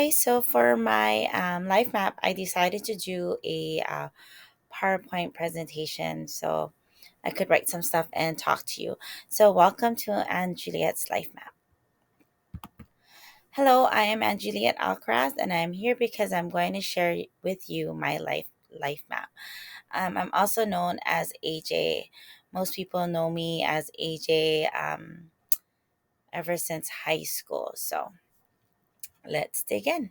Hi, so for my life map, I decided to do a PowerPoint presentation so I could write some stuff and talk to you. So, welcome to Anjuliet's life map. Hello, I am Anjuliet Alcaraz, and I'm here because I'm going to share with you my life map. I'm also known as AJ. Most people know me as AJ ever since high school. So, let's dig in.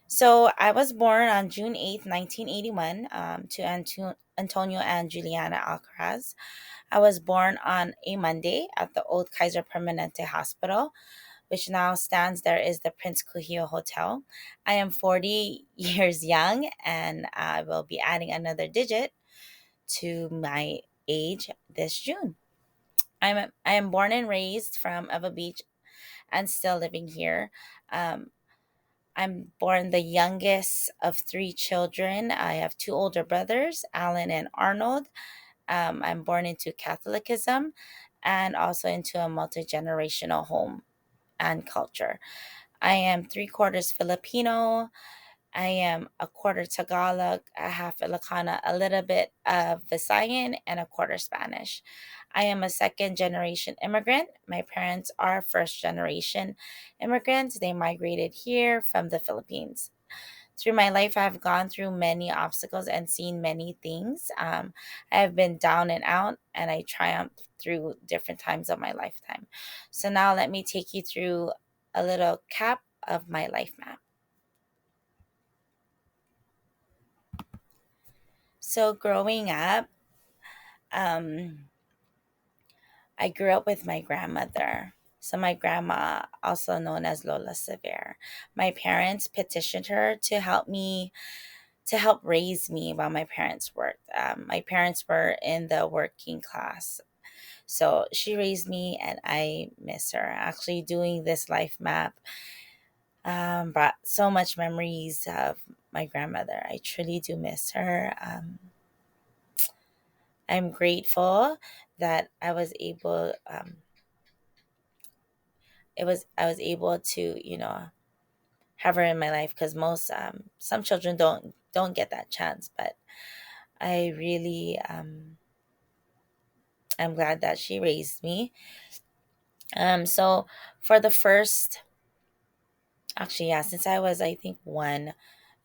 So I was born on June 8th, 1981, to Antonio and Juliana Alcaraz. I was born on a Monday at the old Kaiser Permanente Hospital, which now stands there is the Prince Kuhio Hotel. I am 40 years young, and I will be adding another digit to my age this June. I am born and raised from Eva Beach and still living here. Um, I'm born the youngest of three children. I have two older brothers, Alan and Arnold. I'm born into Catholicism and also into a multi generational home and culture. I am three quarters Filipino. I am a quarter Tagalog, a half Ilocana, a little bit of Visayan, and a quarter Spanish. I am a second generation immigrant. My parents are first generation immigrants. They migrated here from the Philippines. Through my life, I've gone through many obstacles and seen many things. I have been down and out, and I triumphed through different times of my lifetime. So, now let me take you through a little cap of my life map. So growing up, um, I grew up with my grandmother. So my grandma, also known as Lola Severe, my parents petitioned her to help raise me while my parents worked. My parents were in the working class, so she raised me, and I miss her. Actually, doing this life map brought so much memories of my grandmother. I truly do miss her. I'm grateful that I was able to have her in my life, because most some children don't get that chance, but I really I'm glad that she raised me. So for the first actually, yeah, since I was, I think, one,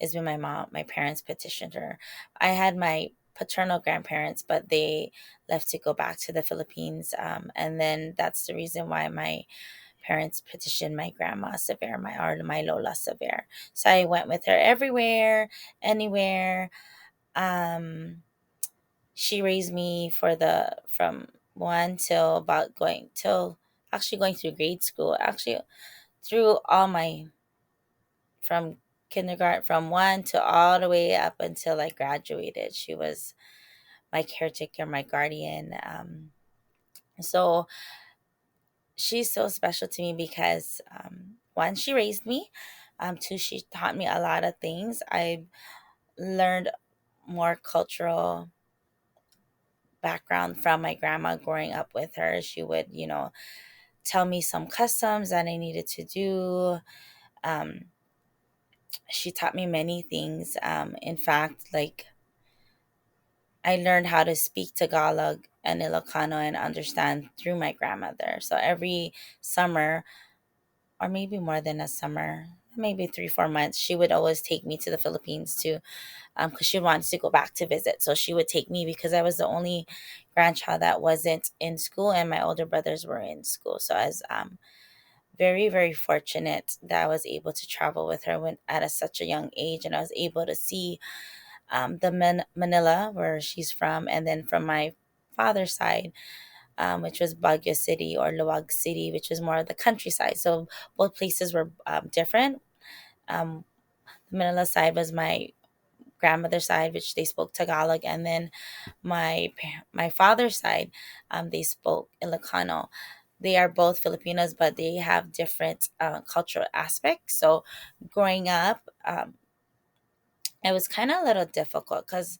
is when my parents petitioned her. I had my paternal grandparents, but they left to go back to the Philippines, and then that's the reason why my parents petitioned my grandma Severe, my Lola Severe. So I went with her everywhere, anywhere. Um, she raised me for the from one till about going till actually going through grade school. Actually, through all my from kindergarten, from one to all the way up until I graduated. She was my caretaker, my guardian. So she's so special to me because one, she raised me. Two, she taught me a lot of things. I learned more cultural background from my grandma growing up with her. She would, tell me some customs that I needed to do. Um, she taught me many things. In fact, like, I learned how to speak Tagalog and Ilocano and understand through my grandmother. So every summer, or maybe more than a summer, maybe 3 4 months, she would always take me to the Philippines to because she wanted to go back to visit. So she would take me because I was the only grandchild that wasn't in school, and my older brothers were in school. So I was very, very fortunate that I was able to travel with her when at such a young age, and I was able to see the Manila, where she's from, and then from my father's side, which was Baguio City or Luwag City, which was more of the countryside. So both places were different. Um, the Manila side was my grandmother's side, which they spoke Tagalog, and then my father's side, they spoke Ilocano. They are both Filipinos, but they have different cultural aspects. So growing up, it was kind of a little difficult because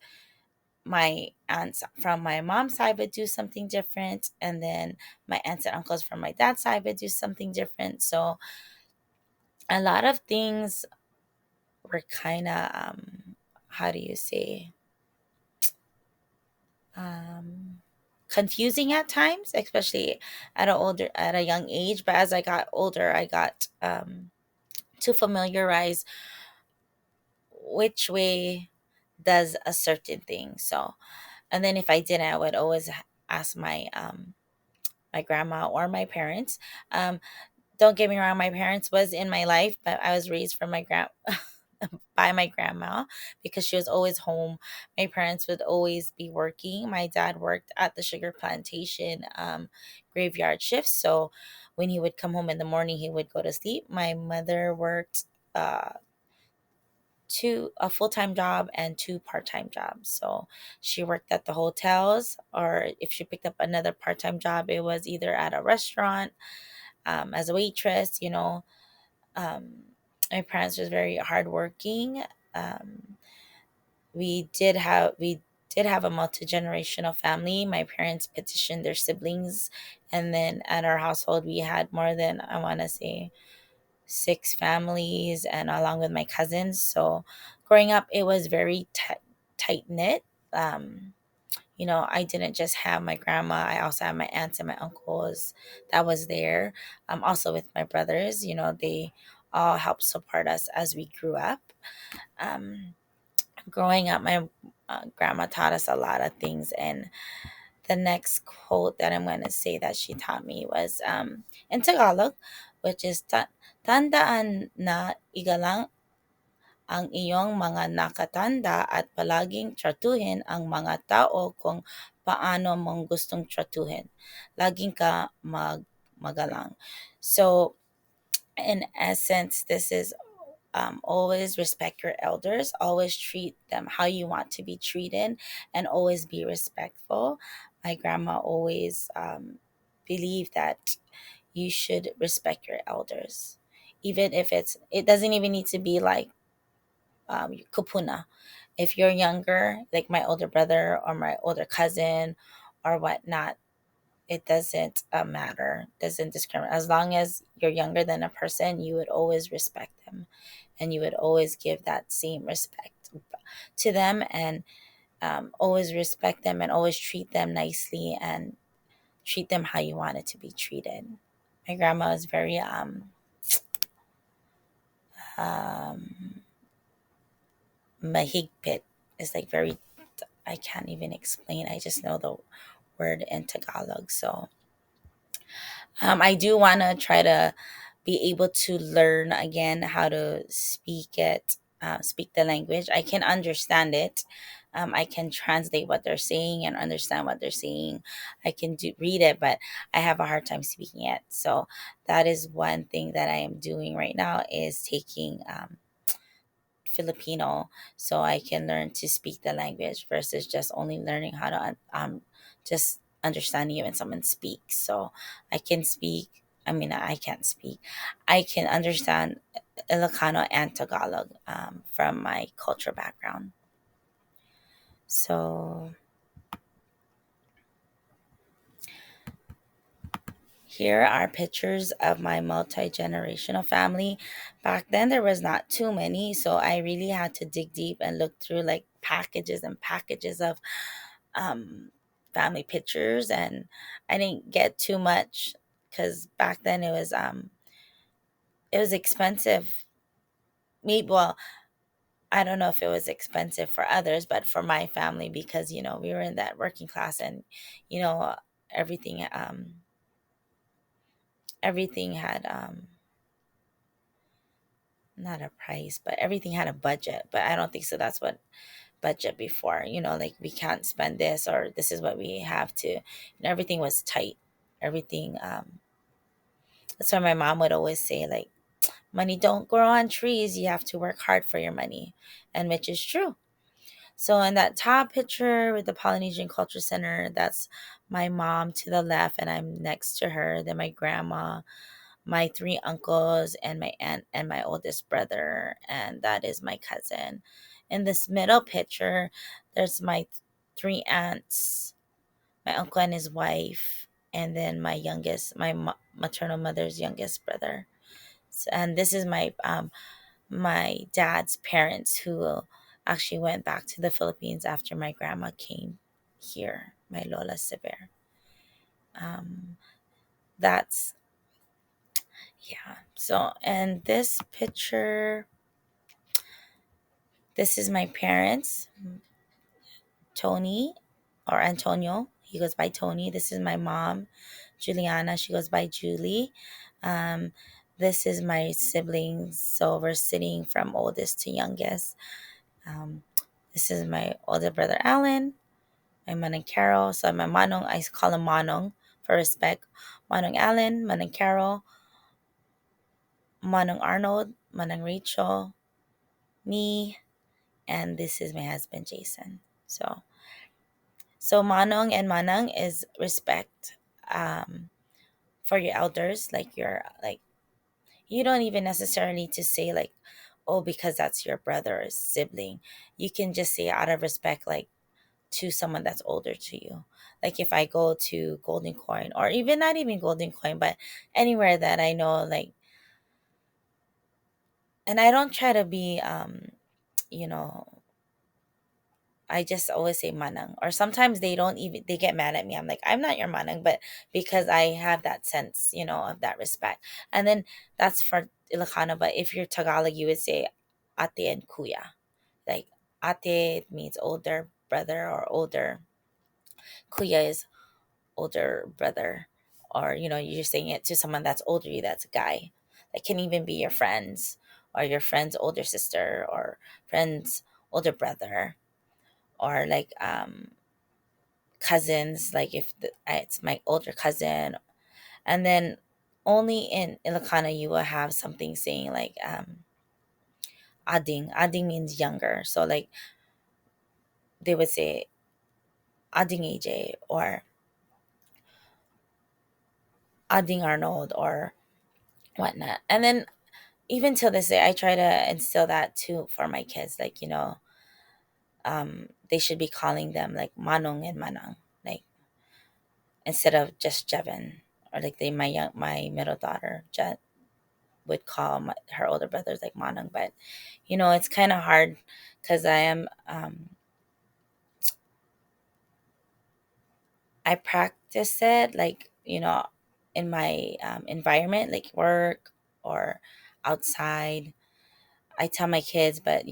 my aunts from my mom's side would do something different, and then my aunts and uncles from my dad's side would do something different. So a lot of things were kind of, how do you say, um, confusing at times, especially at a young age. But as I got older, I got to familiarize which way does a certain thing. So, and then if I didn't, I would always ask my grandma or my parents. Um, don't get me wrong, my parents was in my life, but I was raised from my by my grandma because she was always home. My parents would always be working. My dad worked at the sugar plantation, graveyard shifts. So when he would come home in the morning, he would go to sleep. My mother worked uh, a full-time job and two part-time jobs. So she worked at the hotels, or if she picked up another part-time job, it was either at a restaurant, as a waitress. Um, my parents was very hardworking. Um, we did have a multi-generational family. My parents petitioned their siblings, and then at our household we had more than, I want to say, six families, and along with my cousins. So growing up, it was very tight knit. I didn't just have my grandma, I also had my aunts and my uncles that was there. Also with my brothers, they all helped support us as we grew up. um, Growing up, my grandma taught us a lot of things. And the next quote that I'm going to say that she taught me was, in Tagalog, which is, tandaan na igalang ang iyong mga nakatanda at palaging tratuhin ang mga tao kung paano mong gustong tratuhin. Laging ka magalang. So, in essence, this is, always respect your elders, always treat them how you want to be treated, and always be respectful. My grandma always believed that you should respect your elders, even if it doesn't even need to be like, kupuna. If you're younger, like my older brother or my older cousin or whatnot, it doesn't matter, doesn't discriminate. As long as you're younger than a person, you would always respect them, and you would always give that same respect to them, and always respect them, and always treat them nicely, and treat them how you want it to be treated. My grandma was very um mahigpit. It's like very, I can't even explain. I just know the word in Tagalog. So I do want to try to be able to learn again how to speak the language. I can understand it. I can translate what they're saying and understand what they're saying. I can read it, but I have a hard time speaking it. So that is one thing that I am doing right now, is taking Filipino, so I can learn to speak the language versus just only learning how to just understanding it when someone speaks. So I can speak. I mean, I can't speak. I can understand Ilocano and Tagalog, from my culture background. So here are pictures of my multi generational family. Back then, there was not too many, so I really had to dig deep and look through like packages and packages of um, family pictures, and I didn't get too much because back then it was expensive. Well, I don't know if it was expensive for others, but for my family, because we were in that working class, and you know everything everything had, not a price, but everything had a budget. But I don't think so. That's what budget before. Like we can't spend this, or this is what we have to. Everything was tight. Everything. That's why my mom would always say, like, money don't grow on trees. You have to work hard for your money, and which is true. So in that top picture with the Polynesian Culture Center, that's my mom to the left, and I'm next to her. Then my grandma, my three uncles, and my aunt, and my oldest brother, and that is my cousin. In this middle picture, there's my three aunts, my uncle and his wife, and then my maternal mother's youngest brother. And this is my dad's parents who actually went back to the Philippines after my grandma came here, my Lola Sever. Um, that's yeah. So, and this picture, this is my parents, Tony or Antonio. He goes by Tony. This is my mom, Juliana. She goes by Julie. Um, this is my siblings. So we're sitting from oldest to youngest. Um, this is my older brother Alan, my manang Carol. So my manong, I call him manong for respect. Manong Alan, manong Carol, manong Arnold, manong Rachel, me, and this is my husband Jason. So manong and manang is respect, um, for your elders, like your like you don't even necessarily to say like, oh, because that's your brother or sibling. You can just say out of respect, like to someone that's older to you. Like if I go to Golden Coin, or even not even Golden Coin, but anywhere that I know, like, and I don't try to be, you know, I just always say manang. Or sometimes they don't even they get mad at me. I'm like, I'm not your manang, but because I have that sense, of that respect. And then that's for Ilocano, but if you're Tagalog, you would say ate and kuya. Like ate means older brother or older. Kuya is older brother. Or, you're saying it to someone that's older you, that's a guy. That can even be your friends or your friend's older sister or friend's older brother, or like cousins, like if it's my older cousin. And then only in Ilocano you will have something saying like ading means younger, so like they would say ading AJ or ading Arnold or whatnot. And then even till this day I try to instill that too for my kids, like they should be calling them like manong and manang, like instead of just Jevin, or like my middle daughter Jet would call her older brothers like manang. But it's kind of hard because I practice it, like in my environment, like work or outside. I tell my kids, but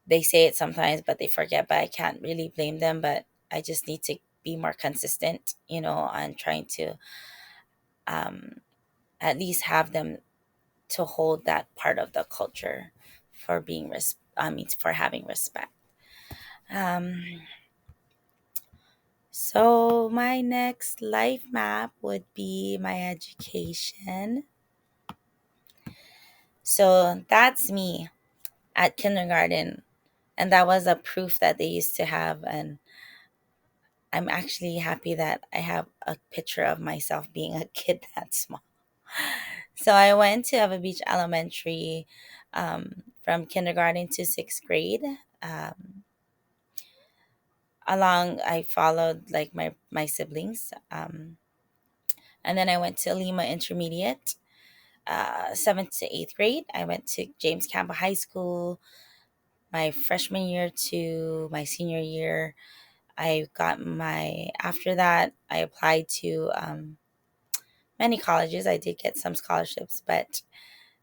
they say it sometimes, but they forget. But I can't really blame them. But I just need to be more consistent, on trying to um, at least have them to hold that part of the culture for for having respect. Um, so my next life map would be my education. So that's me at kindergarten, and that was a proof that they used to have. And I'm actually happy that I have a picture of myself being a kid that small. So I went to Eva Beach Elementary from kindergarten to sixth grade. Um, Along, I followed like my siblings, and then I went to Lima Intermediate, seventh to eighth grade. I went to James Campbell High School my freshman year to my senior year. I got my After that I applied to many colleges. I did get some scholarships, but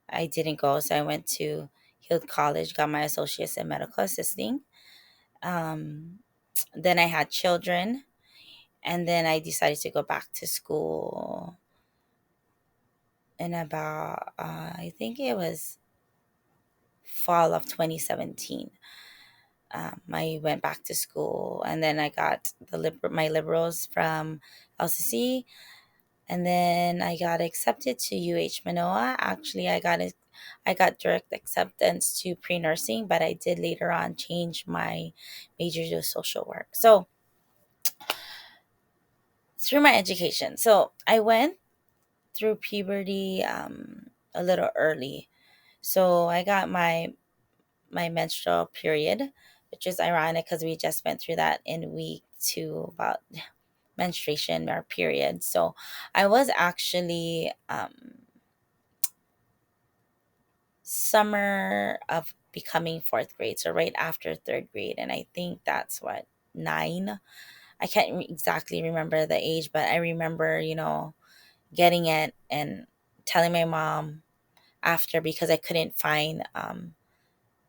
I didn't go. So I went to Hill College, got my associates in medical assisting. Um, then I had children, and then I decided to go back to school in about, I think it was fall of 2017. I went back to school, and then I got my liberals from LCC, and then I got accepted to UH Manoa. Actually, I got direct acceptance to pre nursing, but I did later on change my major to social work. So through my education, so I went through puberty a little early. So I got my menstrual period, which is ironic because we just went through that in week 2 about menstruation or period. So I was actually summer of becoming fourth grade, so right after third grade, and I think that's what, 9. I can't exactly remember the age, but I remember, getting it and telling my mom after, because I couldn't find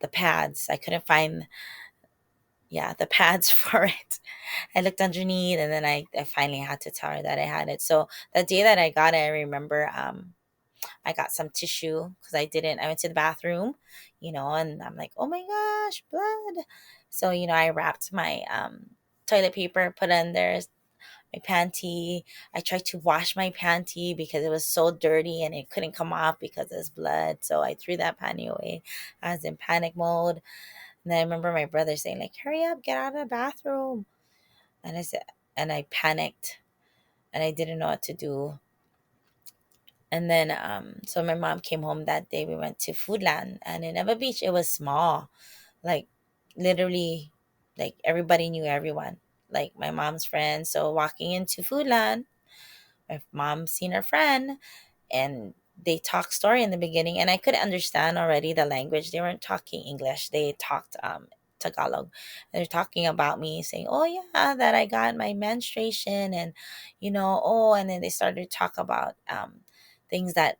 the pads. I couldn't find, yeah, the pads for it. I looked underneath, and then I finally had to tell her that I had it. So the day that I got it, I remember I got some tissue because I went to the bathroom, and I'm like, oh my gosh, blood. So, I wrapped my toilet paper, put it in there, my panty. I tried to wash my panty because it was so dirty and it couldn't come off because there's blood. So I threw that panty away. I was in panic mode. And then I remember my brother saying, like, hurry up, get out of the bathroom. And I said, and I panicked and I didn't know what to do. And then, so my mom came home that day. We went to Foodland, and in Eva Beach, it was small, like literally, like everybody knew everyone, like my mom's friends. So walking into Foodland, my mom seen her friend, and they talked story in the beginning, and I could understand already the language. They weren't talking English. They talked Tagalog. And they're talking about me, saying, "Oh yeah, that I got my menstruation," and oh, and then they started to talk about things that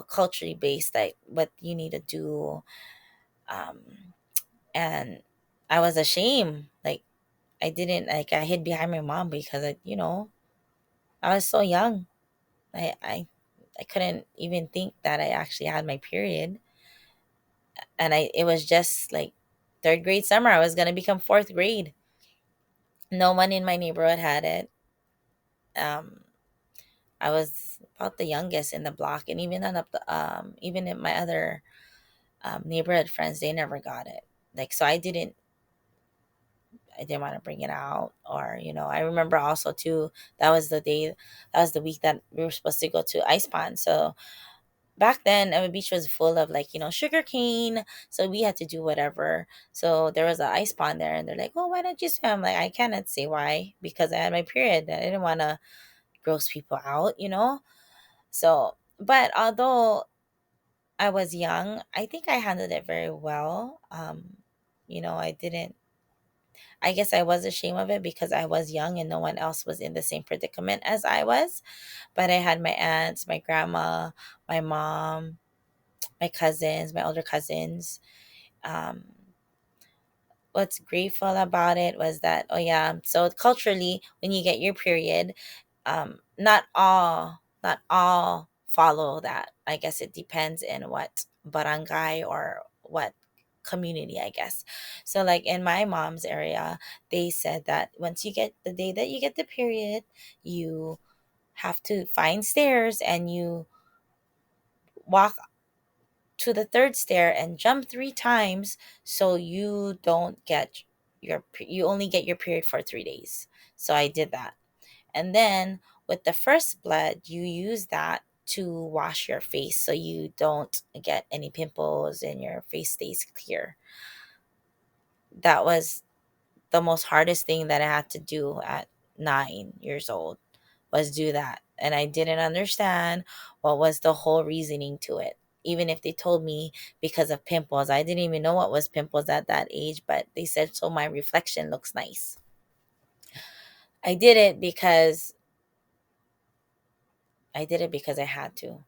culturally based, like what you need to do, um, and I was ashamed. Like I didn't like I hid behind my mom because I was so young. I I I couldn't even think that I actually had my period, and it was just like third grade summer. I was gonna become fourth grade. No one in my neighborhood had it. Um, I was about the youngest in the block, and even in my other neighborhood friends, they never got it. Like so, I didn't want to bring it out, or I remember also too. That was the week that we were supposed to go to Ice Pond. So back then our beach was full of like sugar cane, so we had to do whatever. So there was an ice pond there, and they're like, oh, why don't you swim? Like, I cannot say why, because I had my period. I didn't want to gross people out. So but although I was young, I think I handled it very well. I didn't, I guess I was ashamed of it because I was young and no one else was in the same predicament as I was. But I had my aunts, my grandma, my mom, my cousins, my older cousins. Um, what's grateful about it was that, oh yeah, so culturally, when you get your period, not all follow that. I guess it depends in what barangay or what community, I guess. So like in my mom's area, they said that once you get the day that you get the period, you have to find stairs and you walk to the third stair and jump 3 times, so you don't get you only get your period for 3 days. So I did that, and then with the first blood you use that to wash your face so you don't get any pimples and your face stays clear. That was the most hardest thing that I had to do at 9 years old, was do that. And I didn't understand what was the whole reasoning to it. Even if they told me because of pimples, I didn't even know what was pimples at that age, but they said so my reflection looks nice. I did it because I had to.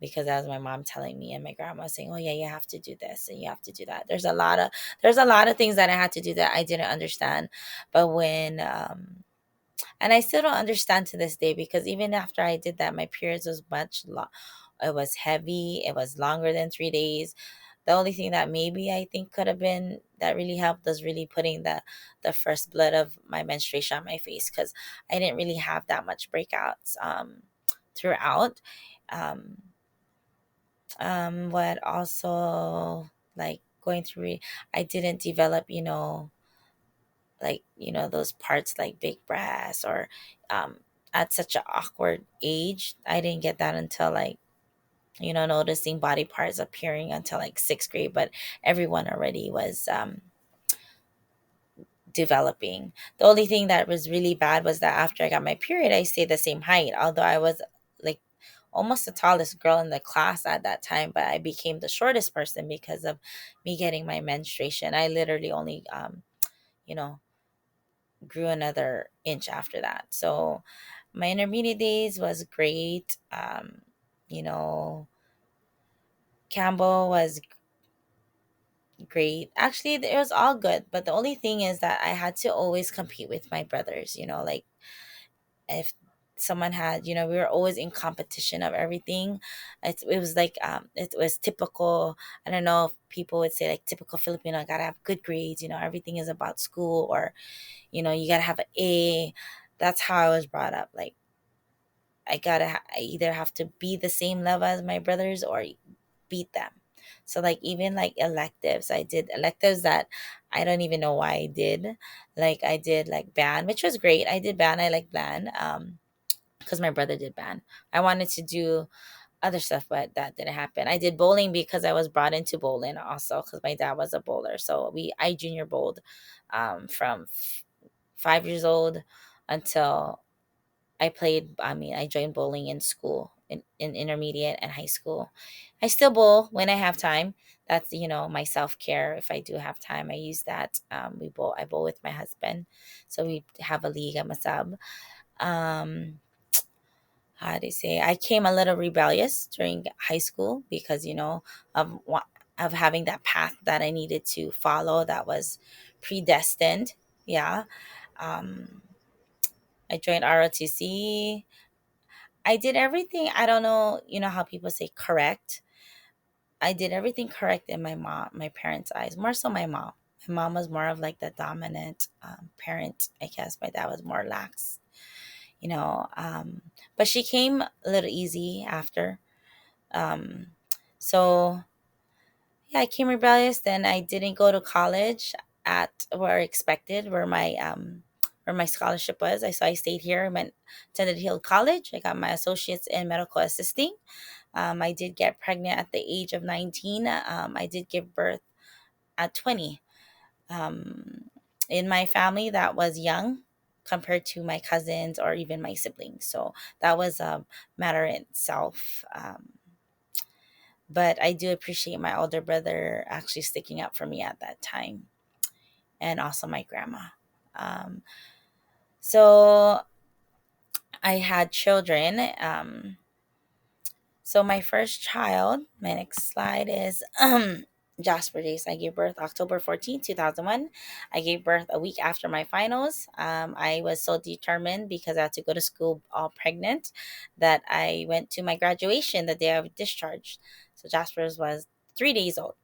Because that was my mom telling me and my grandma saying, "Oh yeah, you have to do this and you have to do that." There's a lot of things that I had to do that I didn't understand. But when and I still don't understand to this day, because even after I did that, my periods was it was heavy, it was longer than 3 days. The only thing that maybe I think could have been that really helped was really putting the first blood of my menstruation on my face, because I didn't really have that much breakouts throughout. Um, what also, like, going through, I didn't develop, like those parts like big brass, or um at such an awkward age. I didn't get that until like noticing body parts appearing until like sixth grade, but everyone already was developing. The only thing that was really bad was that after I got my period, I stayed the same height, although I was like almost the tallest girl in the class at that time, but I became the shortest person because of me getting my menstruation. I literally only you know grew another inch after that. So my intermediate days was great. You know, Campbell was great. Actually, it was all good, but the only thing is that I had to always compete with my brothers. Like if someone had, we were always in competition of everything. It was like it was typical. I don't know if people would say like typical Filipino. I gotta have good grades. Everything is about school, or you gotta have an A. That's how I was brought up. Like I either have to be the same level as my brothers or beat them. So like even like electives, I did electives that I don't even know why I did. Like I did like band, which was great. I did band. I like band. Because my brother did band. I wanted to do other stuff, but that didn't happen. I did bowling because I was brought into bowling also because my dad was a bowler. So I junior bowled from 5 years old until I joined bowling in school, in intermediate and high school. I still bowl when I have time. That's, my self care. If I do have time, I use that. I bowl with my husband. So we have a league. I'm a sub. Um, how do you say? I came a little rebellious during high school because, of having that path that I needed to follow that was predestined. Yeah. Um, I joined ROTC. I did everything. I don't know, how people say correct. I did everything correct in my parents' eyes. More so my mom. My mom was more of like the dominant parent. I guess my dad was more lax, you know. But she came a little easy after. Um, so yeah, I came rebellious. Then I didn't go to college at where I expected, where my scholarship was. I stayed here. I attended Hill College. I got my associates in medical assisting. I did get pregnant at the age of 19. I did give birth at 20. Um, in my family, that was young compared to my cousins or even my siblings. So that was a matter in itself. But I do appreciate my older brother actually sticking up for me at that time, and also my grandma. Um, so I had children. So my first child, my next slide is Jasper Days. I gave birth October 14th, 2001. I gave birth a week after my finals. I was so determined because I had to go to school all pregnant that I went to my graduation the day of discharge. So Jasper's was 3 days old.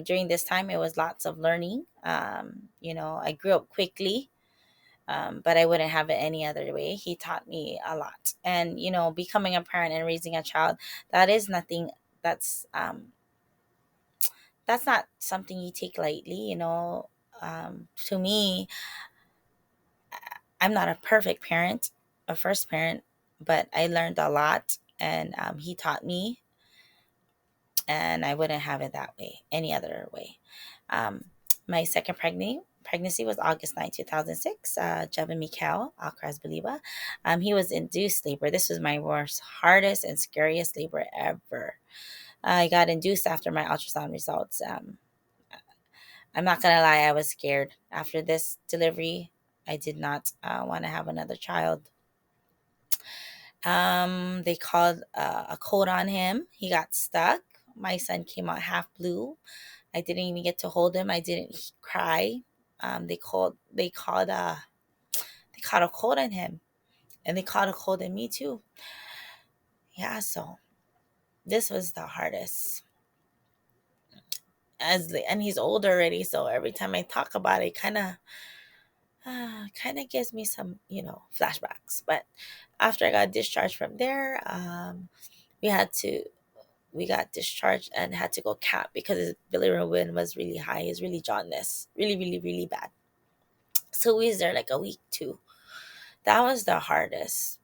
During this time, it was lots of learning. I grew up quickly, but I wouldn't have it any other way. He taught me a lot. And, becoming a parent and raising a child, that is nothing that's not something you take lightly. To me, I'm not a perfect parent, a first parent, but I learned a lot, and he taught me, and I wouldn't have it that way, any other way. Um, my second pregnancy was August 9, 2006. Jevin Mikhail Alcaraz Beliba. He was induced labor. This was my worst, hardest, and scariest labor ever. I got induced after my ultrasound results. I'm not gonna lie, I was scared after this delivery. I did not want to have another child. They called a code on him. He got stuck. My son came out half blue. I didn't even get to hold him. I didn't cry. They called a cold on him, and they called a cold on me too. Yeah, so this was the hardest. And he's old already, so every time I talk about it, kind of gives me some, flashbacks. But after I got discharged from there, we had to we got discharged and had to go cap because his bilirubin was really high. He's really jaundice, really, really, really bad. So we was there like a week too. That was the hardest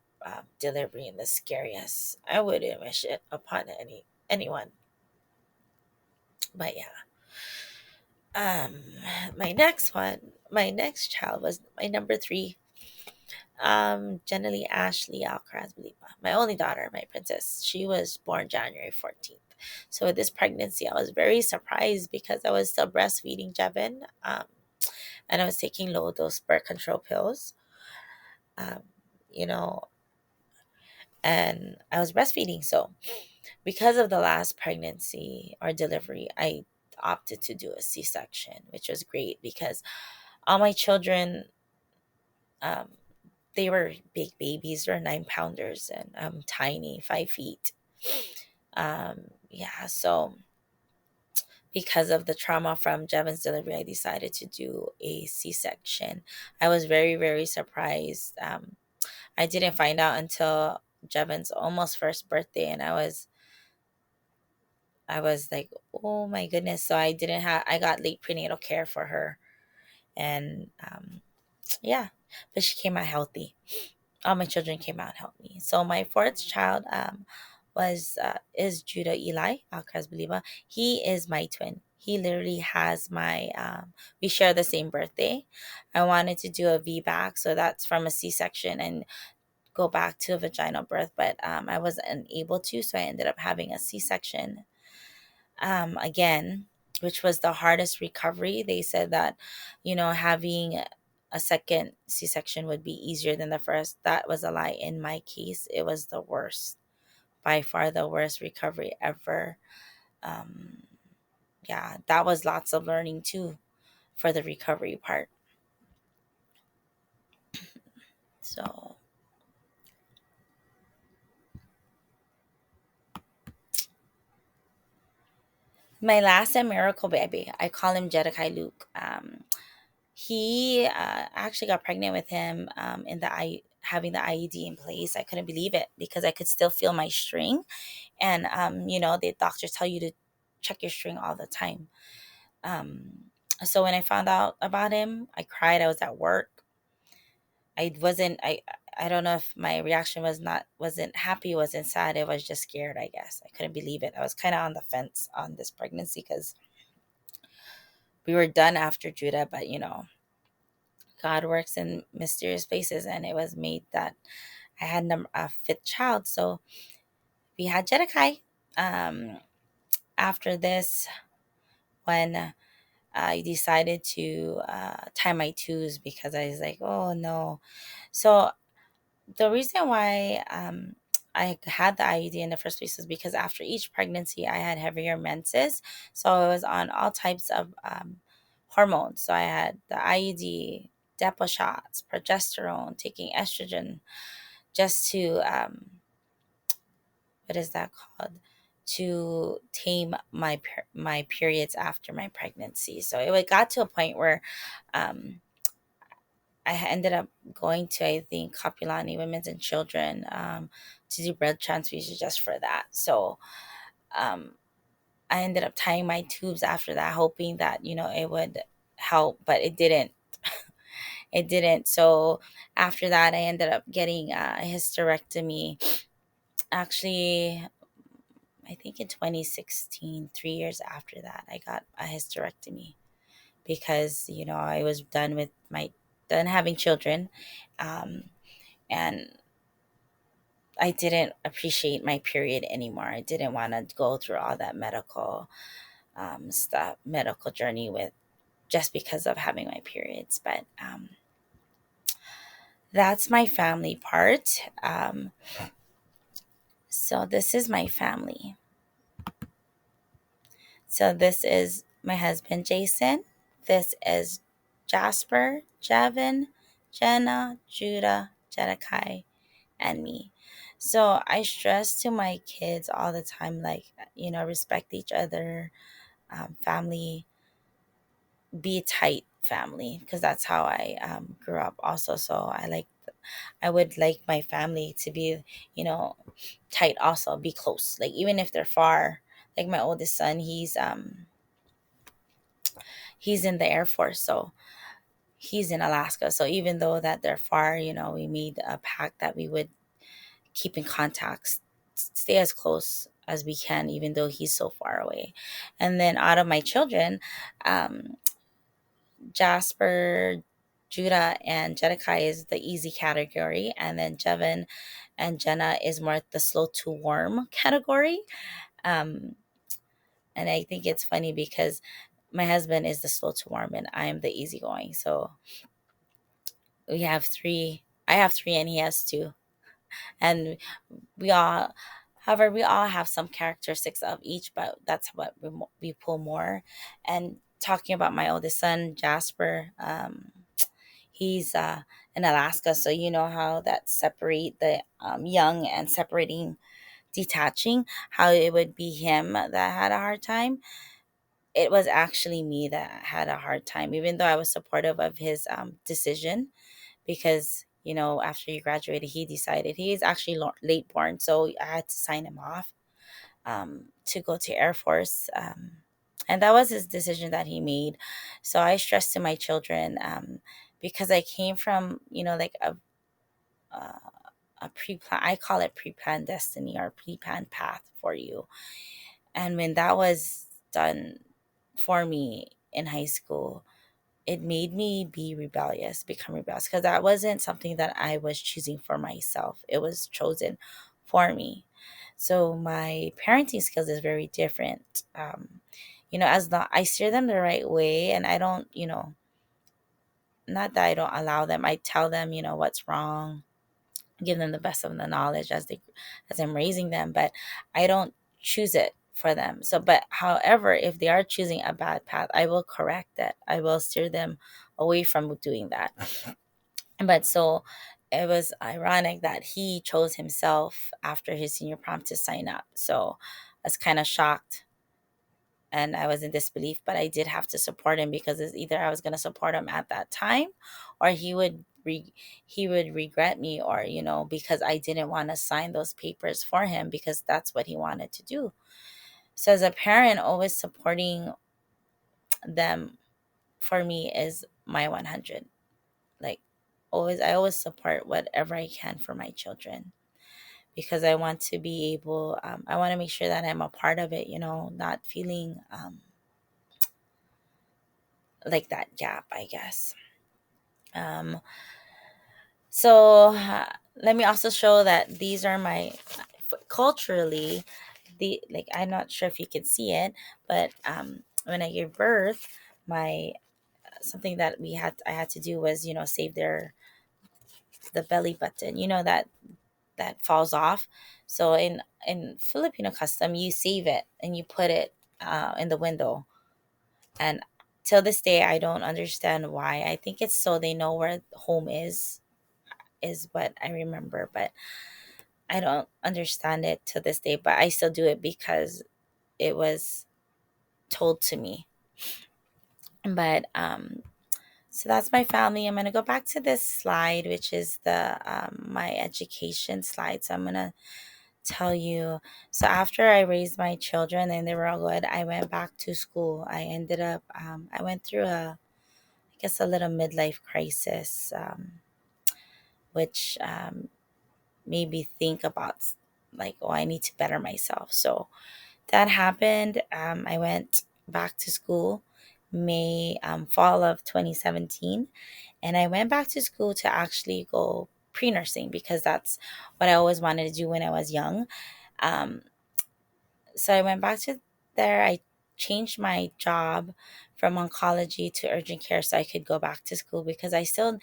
delivery and the scariest. I wouldn't wish it upon anyone. But yeah, Um, my next one, my next child was my number three. Generally Ashley Alcaraz Belima, my only daughter, my princess. She was born January 14th. So with this pregnancy, I was very surprised because I was still breastfeeding Jevin, and I was taking low dose birth control pills, um, you know, and I was breastfeeding. So because of the last pregnancy or delivery, I opted to do a C-section, which was great because all my children, um, they were big babies. They're 9 pounders, and I'm tiny, 5 feet. Yeah, so because of the trauma from Jevin's delivery, I decided to do a C-section. I was very, very surprised. I didn't find out until Jevin's almost first birthday, and I was like, oh my goodness. So I got late prenatal care for her, and yeah, but she came out healthy. All my children came out healthy. So my fourth child was is Judah Eli Alcraz Beliba. He is my twin. He literally has my we share the same birthday. I wanted to do a VBAC, so that's from a C-section and go back to a vaginal birth, but I wasn't able to, so I ended up having a C-section again, which was the hardest recovery. They said that, having a second C section would be easier than the first. That was a lie. In my case, it was the worst, by far the worst recovery ever. Um, yeah, that was lots of learning too for the recovery part. So, my last and miracle baby, I call him Jedekai Luke. He actually got pregnant with him in the having the IUD in place. I couldn't believe it because I could still feel my string, and the doctors tell you to check your string all the time. So when I found out about him, I cried. I was at work. I wasn't. I don't know if my reaction wasn't happy, wasn't sad. It was just scared. I guess I couldn't believe it. I was kind of on the fence on this pregnancy because we were done after Judah, but God works in mysterious places, and it was made that I had a fifth child. So we had Jedekai. Um, After this, when I decided to tie my twos because I was like, oh no. So the reason why I had the IUD in the first place is because after each pregnancy, I had heavier menses. So I was on all types of hormones. So I had the IUD, Depo shots, progesterone, taking estrogen just to, what is that called? To tame my periods after my pregnancy. So it got to a point where um, ended up going to, I think, Kapilani Women's and Children to do blood transfusion just for that. So um, I ended up tying my tubes after that, hoping that it would help, but it didn't. It didn't. So after that, I ended up getting a hysterectomy. Actually, I think in 2016, 3 years after that, I got a hysterectomy because I was done having children, um, and I didn't appreciate my period anymore. I didn't want to go through all that medical journey with just because of having my periods. But that's my family part. So this is my family. So this is my husband Jason. This is Jasper, Javin, Jenna, Judah, Jedekai, and me. So I stress to my kids all the time, like, respect each other, family, be a tight family, because that's how I grew up also. So I would like my family to be, you know, tight also, be close. Like even if they're far, like my oldest son, he's in the Air Force, so he's in Alaska. So even though that they're far, we made a pact that we would keep in contact, stay as close as we can, even though he's so far away. And then out of my children, um, Jasper, Judah, and Jedekai is the easy category, and then Jevin and Jenna is more the slow to warm category. Um, and I think it's funny because my husband is the slow to warm, and I am the easygoing. So we have three. I have three, and he has two, and we all. However, we all have some characteristics of each, but that's what we pull more. And talking about my oldest son, Jasper, he's in Alaska, so you know how that separate the young and separating, detaching, how it would be him that had a hard time. It was actually me that had a hard time, even though I was supportive of his decision, because after he graduated, he decided he's actually late born, so I had to sign him off to go to Air Force. And that was his decision that he made. So I stressed to my children, because I came from, like uh, a pre-plan, I call it pre-planned destiny or pre-planned path for you. And when that was done for me in high school, it made me become rebellious, because that wasn't something that I was choosing for myself. It was chosen for me. So my parenting skills is very different. As the I steer them the right way, and I don't, not that I don't allow them. I tell them, what's wrong, give them the best of the knowledge as I'm raising them, but I don't choose it for them. So, but however, if they are choosing a bad path, I will correct it. I will steer them away from doing that. But so it was ironic that he chose himself after his senior prom to sign up. So I was kind of shocked, and I was in disbelief, but I did have to support him, because it's either I was going to support him at that time, or he would regret me, or because I didn't want to sign those papers for him, because that's what he wanted to do. So as a parent, always supporting them for me is my 100. Like, I always support whatever I can for my children, because I want to be able, I want to make sure that I'm a part of it, not feeling like that gap, I guess. Um, so let me also show that these are my, culturally, the like, I'm not sure if you can see it, but when I gave birth, my something that I had to do was, save the belly button, that falls off. So in Filipino custom, you save it and you put it in the window. And till this day, I don't understand why. I think it's so they know where home is what I remember, but I don't understand it to this day. But I still do it because it was told to me. But so that's my family. I'm gonna go back to this slide, which is the my education slide. So I'm gonna tell you. So after I raised my children and they were all good, I went back to school. I ended up I went through I guess a little midlife crisis, which made me think about, like, oh, I need to better myself. So that happened. I went back to school fall of 2017, and I went back to school to actually go pre-nursing, because that's what I always wanted to do when I was young. Um, so I went back to there. I changed my job from oncology to urgent care so I could go back to school, because I still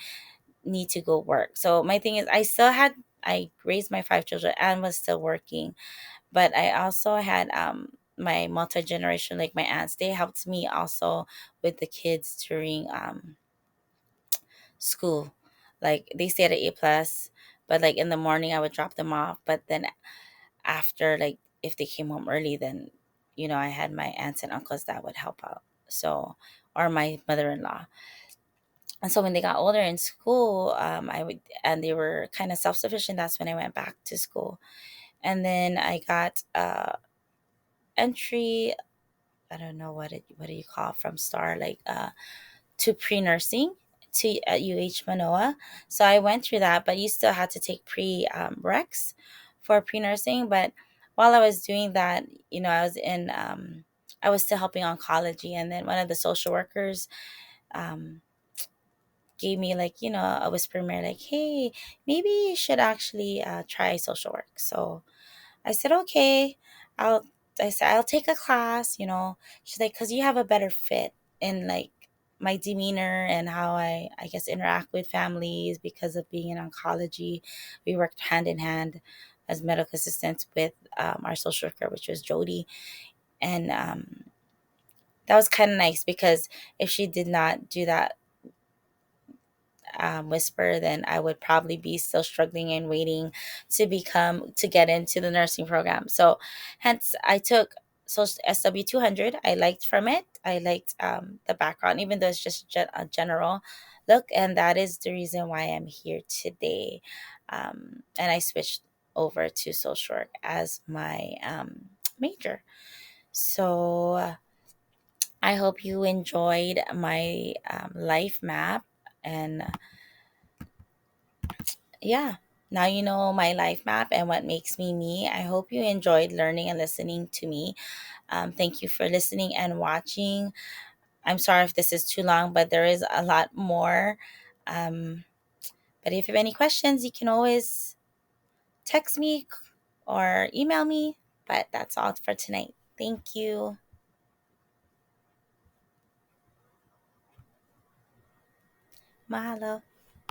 need to go work. So my thing is, I raised my five children and was still working, but I also had my multi-generation, like my aunts, they helped me also with the kids during school. Like, they stayed at A+, but like in the morning I would drop them off, but then after, like, if they came home early, then I had my aunts and uncles that would help out. So, or my mother-in-law. And so when they got older in school, I would and they were kind of self-sufficient, that's when I went back to school. And then I got entry, I don't know what do you call it, from Star, like to pre-nursing to at UH Manoa. So I went through that, but you still had to take pre recs for pre-nursing. But while I was doing that, I was still helping oncology, and then one of the social workers um, gave me, like, a whisper mirror, like, hey, maybe you should actually try social work. So I said, okay, I'll, I said, I'll take a class, She's like, because you have a better fit in, like, my demeanor and how I guess, interact with families because of being in oncology. We worked hand in hand as medical assistants with our social worker, which was Jody. And that was kind of nice because if she did not do that whisper, then I would probably be still struggling and waiting to get into the nursing program. So, hence, I took SW 200. I liked from it. I liked the background, even though it's just a general look, and that is the reason why I'm here today. And I switched over to social work as my major. So I hope you enjoyed my life map, and yeah, now you know my life map and what makes me me. I hope you enjoyed learning and listening to me. Thank you for listening and watching. I'm sorry if this is too long, but there is a lot more. Um, but if you have any questions, you can always text me or email me. But that's all for tonight. Thank you. Mahalo.